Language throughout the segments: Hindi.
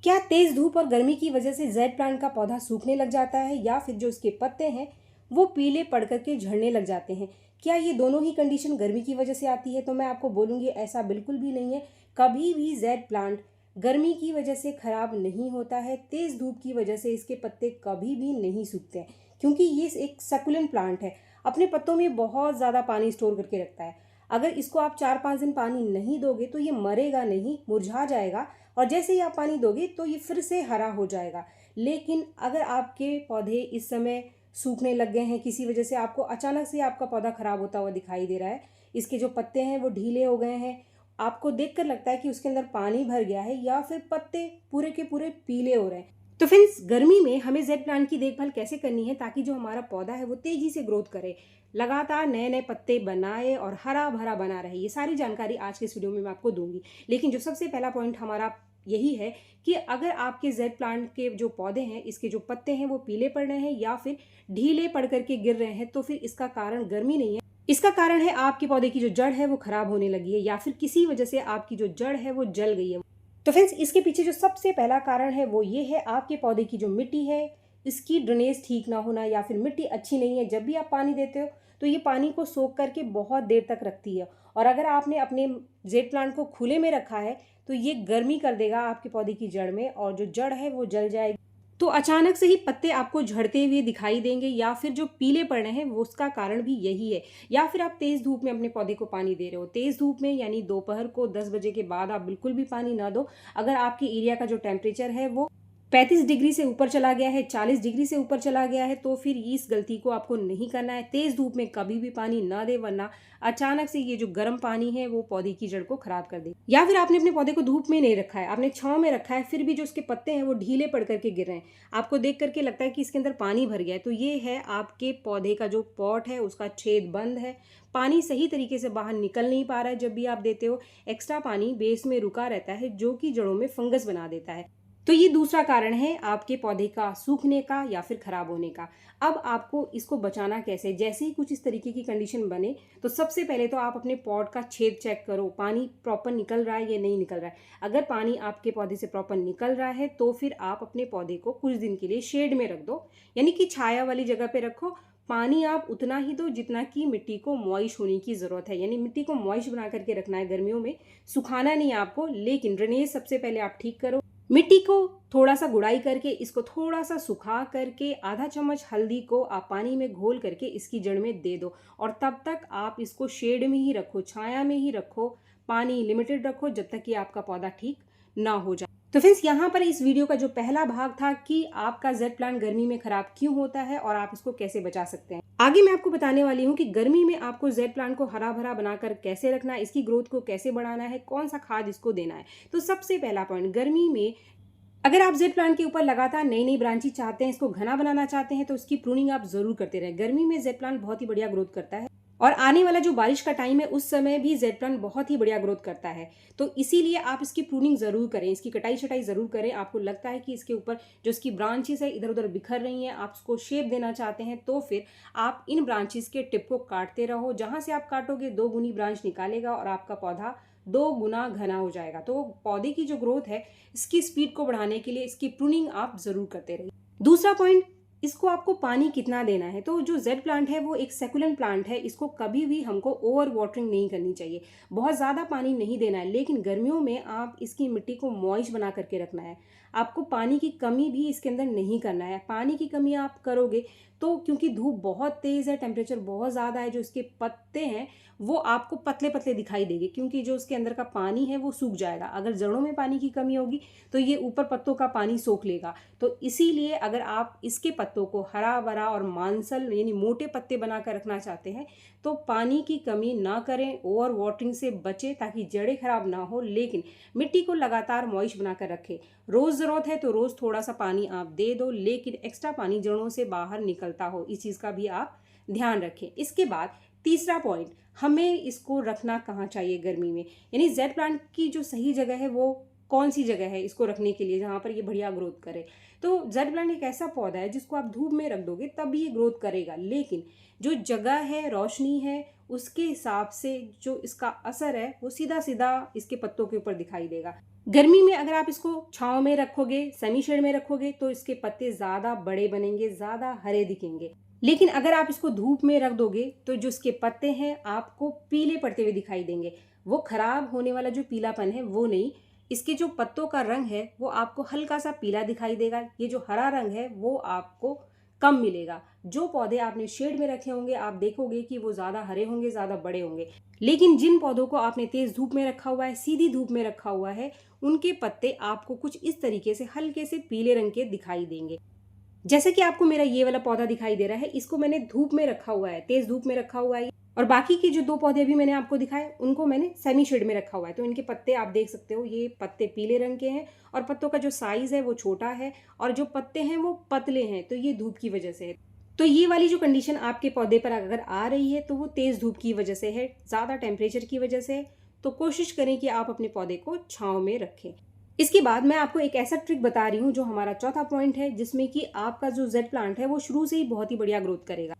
क्या तेज धूप और गर्मी की वजह से जेड प्लांट का पौधा सूखने लग जाता है या फिर जो इसके पत्ते हैं वो पीले पड़ करके झड़ने लग जाते हैं? क्या ये दोनों ही कंडीशन गर्मी की वजह से आती है? तो मैं आपको बोलूँगी ऐसा बिल्कुल भी नहीं है। कभी भी जेड प्लांट गर्मी की वजह से खराब नहीं होता है। तेज धूप की वजह से इसके पत्ते कभी भी नहीं सूखते हैं, क्योंकि ये एक सकुलेंट प्लांट है। अपने पत्तों में बहुत ज़्यादा पानी स्टोर करके रखता है। अगर इसको आप 4-5 दिन पानी नहीं दोगे तो ये मरेगा नहीं, मुरझा जाएगा, और जैसे ही आप पानी दोगे तो ये फिर से हरा हो जाएगा। लेकिन अगर आपके पौधे इस समय सूखने लग गए हैं, किसी वजह से आपको अचानक से आपका पौधा खराब होता हुआ दिखाई दे रहा है, इसके जो पत्ते हैं वो ढीले हो गए हैं, आपको देखकर लगता है कि उसके अंदर पानी भर गया है, या फिर पत्ते पूरे के पूरे पीले हो रहे हैं, तो फ्रेंड्स गर्मी में हमें जेड प्लांट की देखभाल कैसे करनी है ताकि जो हमारा पौधा है वो तेजी से ग्रोथ करे, लगातार नए नए पत्ते बनाए और हरा भरा बना रहे। ये सारी जानकारी आज के इस वीडियो में मैं आपको दूंगी। लेकिन जो सबसे पहला पॉइंट हमारा यही है कि अगर आपके जेड प्लांट के जो पौधे हैं, इसके जो पत्ते हैं वो पीले पड़ रहे हैं या फिर ढीले पड़ करके गिर रहे हैं, तो फिर इसका कारण गर्मी नहीं है। इसका कारण है आपके पौधे की जो जड़ है वो खराब होने लगी है, या फिर किसी वजह से आपकी जो जड़ है वो जल गई है। तो फ्रेंड्स इसके पीछे जो सबसे पहला कारण है वो ये है, आपके पौधे की जो मिट्टी है इसकी ड्रेनेज ठीक ना होना, या फिर मिट्टी अच्छी नहीं है। जब भी आप पानी देते हो तो ये पानी को सोख करके बहुत देर तक रखती है, और अगर आपने अपने जेड प्लांट को खुले में रखा है तो ये गर्मी कर देगा आपके पौधे की जड़ में, और जो जड़ है वो जल जाएगी। तो अचानक से ही पत्ते आपको झड़ते हुए दिखाई देंगे, या फिर जो पीले पड़ रहे हैं वो उसका कारण भी यही है। या फिर आप तेज धूप में अपने पौधे को पानी दे रहे हो, तेज धूप में यानी दोपहर को 10 बजे के बाद आप बिल्कुल भी पानी ना दो। अगर आपके एरिया का जो टेम्परेचर है वो 35 डिग्री से ऊपर चला गया है, 40 डिग्री से ऊपर चला गया है, तो फिर इस गलती को आपको नहीं करना है। तेज धूप में कभी भी पानी ना दे, वरना अचानक से ये जो गर्म पानी है वो पौधे की जड़ को खराब कर दे। या फिर आपने अपने पौधे को धूप में नहीं रखा है, आपने छांव में रखा है, फिर भी जो उसके पत्ते हैं वो ढीले पड़ करके गिर रहे हैं, आपको देख करके लगता है कि इसके अंदर पानी भर गया है, तो ये है आपके पौधे का जो पॉट है उसका छेद बंद है, पानी सही तरीके से बाहर निकल नहीं पा रहा है। जब भी आप देते हो एक्स्ट्रा पानी बेस में रुका रहता है, जो कि जड़ों में फंगस बना देता है। तो ये दूसरा कारण है आपके पौधे का सूखने का या फिर खराब होने का। अब आपको इसको बचाना कैसे? जैसे ही कुछ इस तरीके की कंडीशन बने तो सबसे पहले तो आप अपने पॉट का छेद चेक करो, पानी प्रॉपर निकल रहा है या नहीं निकल रहा है। अगर पानी आपके पौधे से प्रॉपर निकल रहा है तो फिर आप अपने पौधे को कुछ दिन के लिए शेड में रख दो, यानी कि छाया वाली जगह पे रखो। पानी आप उतना ही दो जितना कि मिट्टी को मॉइस्ट होने की ज़रूरत है, यानी मिट्टी को मॉइस्ट बना करके रखना है गर्मियों में, सुखाना नहीं आपको। लेकिन ड्रेनेज सबसे पहले आप ठीक करो। मिट्टी को थोड़ा सा गुड़ाई करके इसको थोड़ा सा सुखा करके आधा चम्मच हल्दी को आप पानी में घोल करके इसकी जड़ में दे दो, और तब तक आप इसको शेड में ही रखो, छाया में ही रखो, पानी लिमिटेड रखो जब तक कि आपका पौधा ठीक ना हो जाए। तो फ्रेंड्स यहाँ पर इस वीडियो का जो पहला भाग था कि आपका जेड प्लांट गर्मी में खराब क्यों होता है और आप इसको कैसे बचा सकते हैं। आगे मैं आपको बताने वाली हूँ कि गर्मी में आपको जेड प्लांट को हरा भरा बनाकर कैसे रखना है, इसकी ग्रोथ को कैसे बढ़ाना है, कौन सा खाद इसको देना है। तो सबसे पहला पॉइंट, गर्मी में अगर आप जेड प्लांट के ऊपर लगातार नई नई ब्रांची चाहते हैं, इसको घना बनाना चाहते हैं, तो इसकी प्रूनिंग आप जरूर करते रहें। गर्मी में जेड प्लांट बहुत ही बढ़िया ग्रोथ करता है, और आने वाला जो बारिश का टाइम है उस समय भी जेड प्लांट बहुत ही बढ़िया ग्रोथ करता है। तो इसीलिए आप इसकी प्रूनिंग जरूर करें, इसकी कटाई छटाई जरूर करें। आपको लगता है कि इसके ऊपर जो इसकी ब्रांचेस है इधर उधर बिखर रही हैं, आप उसको शेप देना चाहते हैं, तो फिर आप इन ब्रांचेस के टिप को काटते रहो। जहां से आप काटोगे 2 गुनी ब्रांच निकालेगा और आपका पौधा 2 गुना घना हो जाएगा। तो पौधे की जो ग्रोथ है इसकी स्पीड को बढ़ाने के लिए इसकी प्रूनिंग आप जरूर करते रहिए। दूसरा पॉइंट, इसको आपको पानी कितना देना है। तो जो जेड प्लांट है वो एक सेकुलेंट प्लांट है, इसको कभी भी हमको ओवर वाटरिंग नहीं करनी चाहिए, बहुत ज़्यादा पानी नहीं देना है। लेकिन गर्मियों में आप इसकी मिट्टी को मॉइस्ट बना करके रखना है, आपको पानी की कमी भी इसके अंदर नहीं करना है। पानी की कमी आप करोगे तो, क्योंकि धूप बहुत तेज़ है, टेम्परेचर बहुत ज़्यादा है, जो इसके पत्ते हैं वो आपको पतले पतले दिखाई देंगे, क्योंकि जो उसके अंदर का पानी है वो सूख जाएगा। अगर जड़ों में पानी की कमी होगी तो ये ऊपर पत्तों का पानी सोख लेगा। तो इसीलिए अगर आप इसके पत्तों को हरा भरा और मांसल यानी मोटे पत्ते बनाकर रखना चाहते हैं तो पानी की कमी ना करें, ओवर वाटरिंग से बचें ताकि जड़ें खराब ना हो। लेकिन मिट्टी को लगातार मॉइस्ट बनाकर रखें। रोज़ ज़रूरत है तो रोज़ थोड़ा सा पानी आप दे दो, लेकिन एक्स्ट्रा पानी जड़ों से बाहर निकलता हो, इस चीज़ का भी आप ध्यान रखें। इसके बाद तीसरा पॉइंट, हमें इसको रखना कहाँ चाहिए गर्मी में, यानी जेड प्लांट की जो सही जगह है वो कौन सी जगह है इसको रखने के लिए जहाँ पर ये बढ़िया ग्रोथ करे। तो जेड प्लांट एक ऐसा पौधा है जिसको आप धूप में रख दोगे तब ये ग्रोथ करेगा, लेकिन जो जगह है, रोशनी है, उसके हिसाब से जो इसका असर है वो सीधा सीधा इसके पत्तों के ऊपर दिखाई देगा। गर्मी में अगर आप इसको छांव में रखोगे, सेमी शेड में रखोगे तो इसके पत्ते ज़्यादा बड़े बनेंगे, ज़्यादा हरे दिखेंगे। लेकिन अगर आप इसको धूप में रख दोगे तो जो इसके पत्ते हैं आपको पीले पड़ते हुए दिखाई देंगे। वो खराब होने वाला जो पीलापन है वो नहीं, इसके जो पत्तों का रंग है वो आपको हल्का सा पीला दिखाई देगा। ये जो हरा रंग है वो आपको कम मिलेगा। जो पौधे आपने शेड में रखे होंगे आप देखोगे कि वो ज़्यादा हरे होंगे, ज़्यादा बड़े होंगे। लेकिन जिन पौधों को आपने तेज़ धूप में रखा हुआ है, सीधी धूप में रखा हुआ है, उनके पत्ते आपको कुछ इस तरीके से हल्के से पीले रंग के दिखाई देंगे। जैसे कि आपको मेरा ये वाला पौधा दिखाई दे रहा है, इसको मैंने धूप में रखा हुआ है, तेज़ धूप में रखा हुआ है। और बाकी के जो 2 पौधे अभी मैंने आपको दिखाए उनको मैंने सेमी शेड में रखा हुआ है। तो इनके पत्ते आप देख सकते हो, ये पत्ते पीले रंग के हैं और पत्तों का जो साइज़ है वो छोटा है और जो पत्ते हैं वो पतले हैं, तो ये धूप की वजह से है। तो ये वाली जो कंडीशन आपके पौधे पर अगर आ रही है तो वो तेज़ धूप की वजह से है, ज़्यादा टेम्परेचर की वजह से है। तो कोशिश करें कि आप अपने पौधे को छाँव में रखें। इसके बाद मैं आपको एक ऐसा ट्रिक बता रही हूँ जो हमारा चौथा पॉइंट है, जिसमें कि आपका जो जेड प्लांट है वो शुरू से ही बहुत ही बढ़िया ग्रोथ करेगा।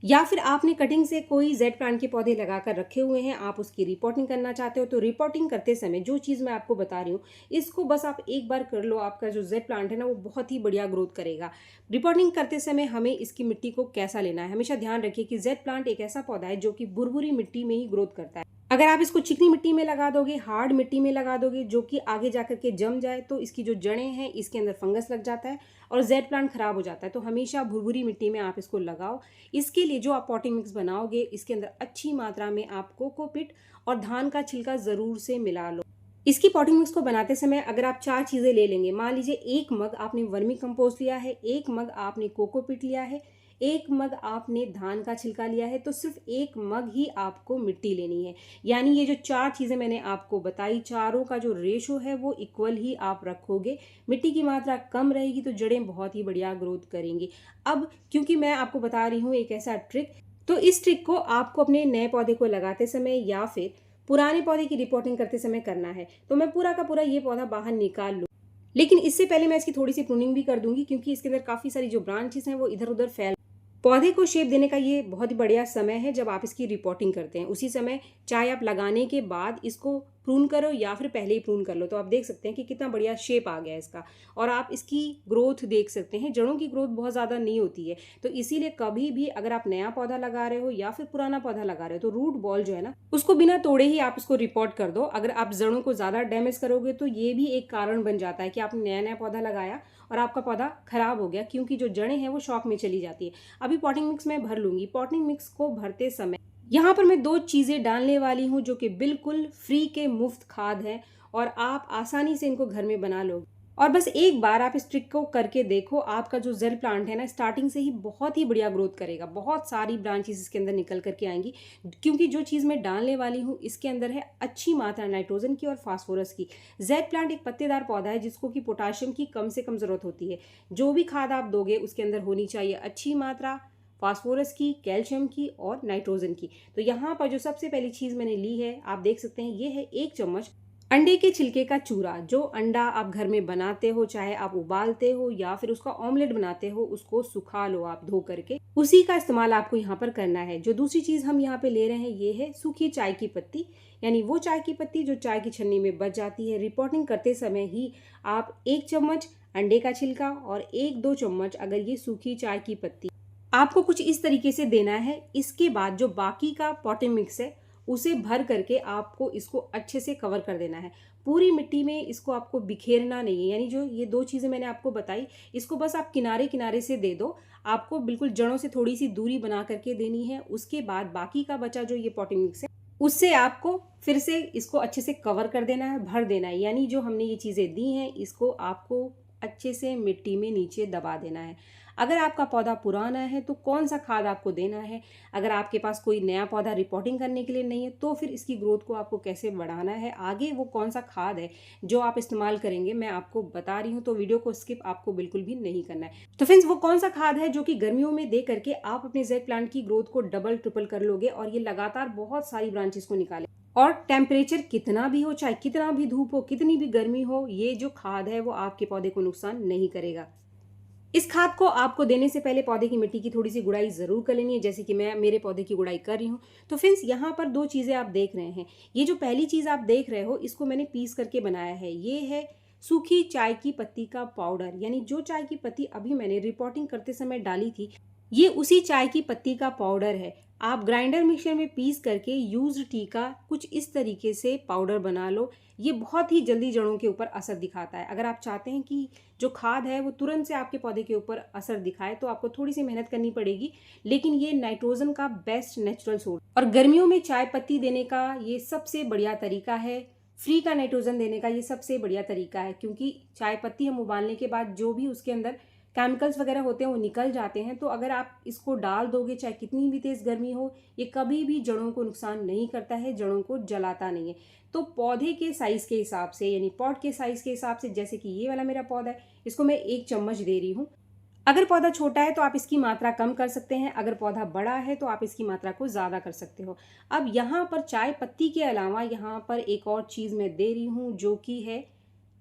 या फिर आपने कटिंग से कोई जेड प्लांट के पौधे लगाकर रखे हुए हैं, आप उसकी रिपोर्टिंग करना चाहते हो, तो रिपोर्टिंग करते समय जो चीज़ मैं आपको बता रही हूँ इसको बस आप एक बार कर लो, आपका जो जेड प्लांट है ना वो बहुत ही बढ़िया ग्रोथ करेगा। रिपोर्टिंग करते समय हमें इसकी मिट्टी को कैसा लेना है, हमेशा ध्यान रखिए कि जेड प्लांट एक ऐसा पौधा है जो कि भुरभुरी मिट्टी में ही ग्रोथ करता है। अगर आप इसको चिकनी मिट्टी में लगा दोगे, हार्ड मिट्टी में लगा दोगे जो कि आगे जाकर के जम जाए, तो इसकी जो जड़ें हैं इसके अंदर फंगस लग जाता है और जेड प्लांट खराब हो जाता है। तो हमेशा भुरभुरी मिट्टी में आप इसको लगाओ। इसके लिए जो आप पॉटिंग मिक्स बनाओगे इसके अंदर अच्छी मात्रा में आप कोकोपीट और धान का छिलका ज़रूर से मिला लो। इसकी पॉटिंग मिक्स को बनाते समय अगर आप 4 चीज़ें ले लेंगे, मान लीजिए 1 मग आपने वर्मी कंपोस्ट लिया है, 1 मग आपने कोकोपीट लिया है, 1 मग आपने धान का छिलका लिया है, तो सिर्फ 1 मग ही आपको मिट्टी लेनी है। यानी ये जो 4 चीज़ें मैंने आपको बताई, चारों का जो रेशो है वो इक्वल ही आप रखोगे। मिट्टी की मात्रा कम रहेगी तो जड़ें बहुत ही बढ़िया ग्रोथ करेंगी। अब क्योंकि मैं आपको बता रही हूँ एक ऐसा ट्रिक, तो इस ट्रिक को आपको अपने नए पौधे को लगाते समय या फिर पुराने पौधे की रिपोर्टिंग करते समय करना है। तो मैं पूरा का पूरा ये पौधा बाहर निकाल लूँ, लेकिन इससे पहले मैं इसकी थोड़ी सी प्रूनिंग भी कर दूंगी क्योंकि इसके अंदर काफ़ी सारी जो ब्रांचेस हैं वो इधर उधर फैल। पौधे को शेप देने का ये बहुत ही बढ़िया समय है जब आप इसकी रिपोर्टिंग करते हैं। उसी समय चाहे आप लगाने के बाद इसको प्रून करो या फिर पहले ही प्रून कर लो, तो आप देख सकते हैं कि कितना बढ़िया शेप आ गया है इसका। और आप इसकी ग्रोथ देख सकते हैं, जड़ों की ग्रोथ बहुत ज़्यादा नहीं होती है। तो इसीलिए कभी भी अगर आप नया पौधा लगा रहे हो या फिर पुराना पौधा लगा रहे हो तो रूट बॉल जो है ना उसको बिना तोड़े ही आप इसको रिपोर्ट कर दो। अगर आप जड़ों को ज़्यादा डैमेज करोगे तो ये भी एक कारण बन जाता है कि आपने नया नया पौधा लगाया और आपका पौधा खराब हो गया, क्योंकि जो जड़ें हैं वो शॉक में चली जाती है। अभी पॉटिंग मिक्स मैं भर लूंगी। पॉटिंग मिक्स को भरते समय यहाँ पर मैं 2 चीज़ें डालने वाली हूँ जो कि बिल्कुल फ्री के मुफ्त खाद है और आप आसानी से इनको घर में बना लोगे। और बस एक बार आप इस ट्रिक को करके देखो, आपका जो जेल प्लांट है ना स्टार्टिंग से ही बहुत ही बढ़िया ग्रोथ करेगा। बहुत सारी ब्रांचेस इसके अंदर निकल करके आएंगी, क्योंकि जो चीज़ मैं डालने वाली हूँ इसके अंदर है अच्छी मात्रा नाइट्रोजन की और फास्फोरस की। जेड प्लांट एक पत्तेदार पौधा है जिसको कि पोटाशियम की कम से कम ज़रूरत होती है। जो भी खाद आप दोगे उसके अंदर होनी चाहिए अच्छी मात्रा फास्फोरस की, कैल्शियम की और नाइट्रोजन की। तो यहाँ पर जो सबसे पहली चीज़ मैंने ली है आप देख सकते हैं, ये है 1 चम्मच अंडे के छिलके का चूरा। जो अंडा आप घर में बनाते हो, चाहे आप उबालते हो या फिर उसका ऑमलेट बनाते हो, उसको सुखा लो आप धो करके, उसी का इस्तेमाल आपको यहाँ पर करना है। जो दूसरी चीज़ हम यहाँ पे ले रहे हैं ये है सूखी चाय की पत्ती, यानी वो चाय की पत्ती जो चाय की छन्नी में बच जाती है। रिपोर्टिंग करते समय ही आप 1 चम्मच अंडे का छिलका और 1-2 चम्मच अगर ये सूखी चाय की पत्ती आपको कुछ इस तरीके से देना है। इसके बाद जो बाकी का पॉटिंग मिक्स है उसे भर करके आपको इसको अच्छे से कवर कर देना है। पूरी मिट्टी में इसको आपको बिखेरना नहीं है, यानी जो ये 2 चीज़ें मैंने आपको बताई इसको बस आप किनारे किनारे से दे दो। आपको बिल्कुल जड़ों से थोड़ी सी दूरी बना करके देनी है। उसके बाद बाकी का बचा जो ये पॉटिंग मिक्स है उससे आपको फिर से इसको अच्छे से कवर कर देना है, भर देना है। यानी जो हमने ये चीज़ें दी हैं इसको आपको अच्छे से मिट्टी में नीचे दबा देना है। अगर आपका पौधा पुराना है तो कौन सा खाद आपको देना है, अगर आपके पास कोई नया पौधा रिपोर्टिंग करने के लिए नहीं है तो फिर इसकी ग्रोथ को आपको कैसे बढ़ाना है, आगे वो कौन सा खाद है जो आप इस्तेमाल करेंगे मैं आपको बता रही हूँ। तो वीडियो को स्किप आपको बिल्कुल भी नहीं करना है। तो फ्रेंड्स वो कौन सा खाद है जो कि गर्मियों में दे करके आप अपने जेड प्लांट की ग्रोथ को डबल ट्रिपल कर लोगे और ये लगातार बहुत सारी ब्रांचेस को निकाले। और टेम्परेचर कितना भी हो, चाहे कितना भी धूप हो, कितनी भी गर्मी हो, ये जो खाद है वो आपके पौधे को नुकसान नहीं करेगा। इस खाद को आपको देने से पहले पौधे की मिट्टी की थोड़ी सी गुड़ाई ज़रूर कर लेनी है, जैसे कि मैं मेरे पौधे की गुड़ाई कर रही हूँ। तो फ्रेंड्स, यहाँ पर 2 चीज़ें आप देख रहे हैं। ये जो पहली चीज़ आप देख रहे हो, इसको मैंने पीस करके बनाया है। ये है सूखी चाय की पत्ती का पाउडर, यानी जो चाय की पत्ती अभी मैंने रिपोर्टिंग करते समय डाली थी, ये उसी चाय की पत्ती का पाउडर है। आप ग्राइंडर मिक्सर में पीस करके यूज्ड टी का कुछ इस तरीके से पाउडर बना लो। ये बहुत ही जल्दी जड़ों के ऊपर असर दिखाता है। अगर आप चाहते हैं कि जो खाद है वो तुरंत से आपके पौधे के ऊपर असर दिखाए, तो आपको थोड़ी सी मेहनत करनी पड़ेगी, लेकिन ये नाइट्रोजन का बेस्ट नेचुरल सोर्स और गर्मियों में चाय पत्ती देने का ये सबसे बढ़िया तरीका है। फ्री का नाइट्रोजन देने का ये सबसे बढ़िया तरीका है, क्योंकि चाय पत्ती हम उबालने के बाद जो भी उसके अंदर केमिकल्स वगैरह होते हैं वो निकल जाते हैं। तो अगर आप इसको डाल दोगे, चाहे कितनी भी तेज़ गर्मी हो, ये कभी भी जड़ों को नुकसान नहीं करता है, जड़ों को जलाता नहीं है। तो पौधे के साइज़ के हिसाब से, यानी पॉट के साइज़ के हिसाब से, जैसे कि ये वाला मेरा पौधा है, इसको मैं 1 चम्मच दे रही हूँ। अगर पौधा छोटा है तो आप इसकी मात्रा कम कर सकते हैं, अगर पौधा बड़ा है तो आप इसकी मात्रा को ज़्यादा कर सकते हो। अब यहाँ पर चाय पत्ती के अलावा यहाँ पर एक और चीज़ मैं दे रही हूँ, जो कि है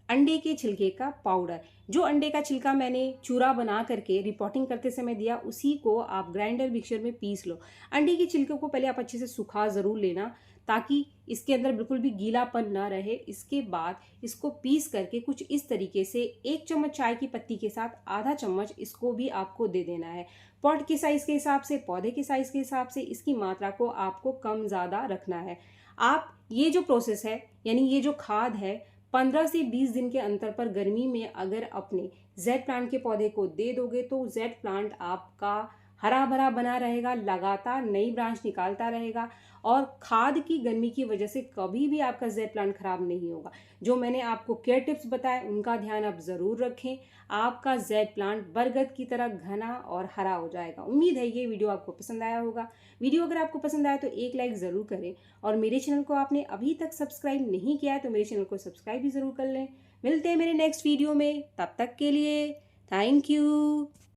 अंडे के छिलके का पाउडर। जो अंडे का छिलका मैंने चूरा बना करके रिपोर्टिंग करते समय दिया, उसी को आप ग्राइंडर मिक्सर में पीस लो। अंडे के छिलके को पहले आप अच्छे से सुखा ज़रूर लेना, ताकि इसके अंदर बिल्कुल भी गीलापन ना रहे। इसके बाद इसको पीस करके कुछ इस तरीके से 1 चम्मच चाय की पत्ती के साथ आधा चम्मच इसको भी आपको दे देना है। पॉट के साइज़ के हिसाब से, पौधे के साइज़ के हिसाब से इसकी मात्रा को आपको कम ज़्यादा रखना है। आप ये जो प्रोसेस है, यानी ये जो खाद है, 15 से 20 दिन के अंतर पर गर्मी में अगर अपने जेड प्लांट के पौधे को दे दोगे, तो जेड प्लांट आपका हरा भरा बना रहेगा, लगातार नई ब्रांच निकालता रहेगा, और खाद की गर्मी की वजह से कभी भी आपका जेड प्लांट खराब नहीं होगा। जो मैंने आपको केयर टिप्स बताए, उनका ध्यान आप ज़रूर रखें। आपका जेड प्लांट बरगद की तरह घना और हरा हो जाएगा। उम्मीद है ये वीडियो आपको पसंद आया होगा। वीडियो अगर आपको पसंद आया तो एक लाइक ज़रूर करें, और मेरे चैनल को आपने अभी तक सब्सक्राइब नहीं किया है तो मेरे चैनल को सब्सक्राइब भी ज़रूर कर लें। मिलते हैं मेरे नेक्स्ट वीडियो में, तब तक के लिए थैंक यू।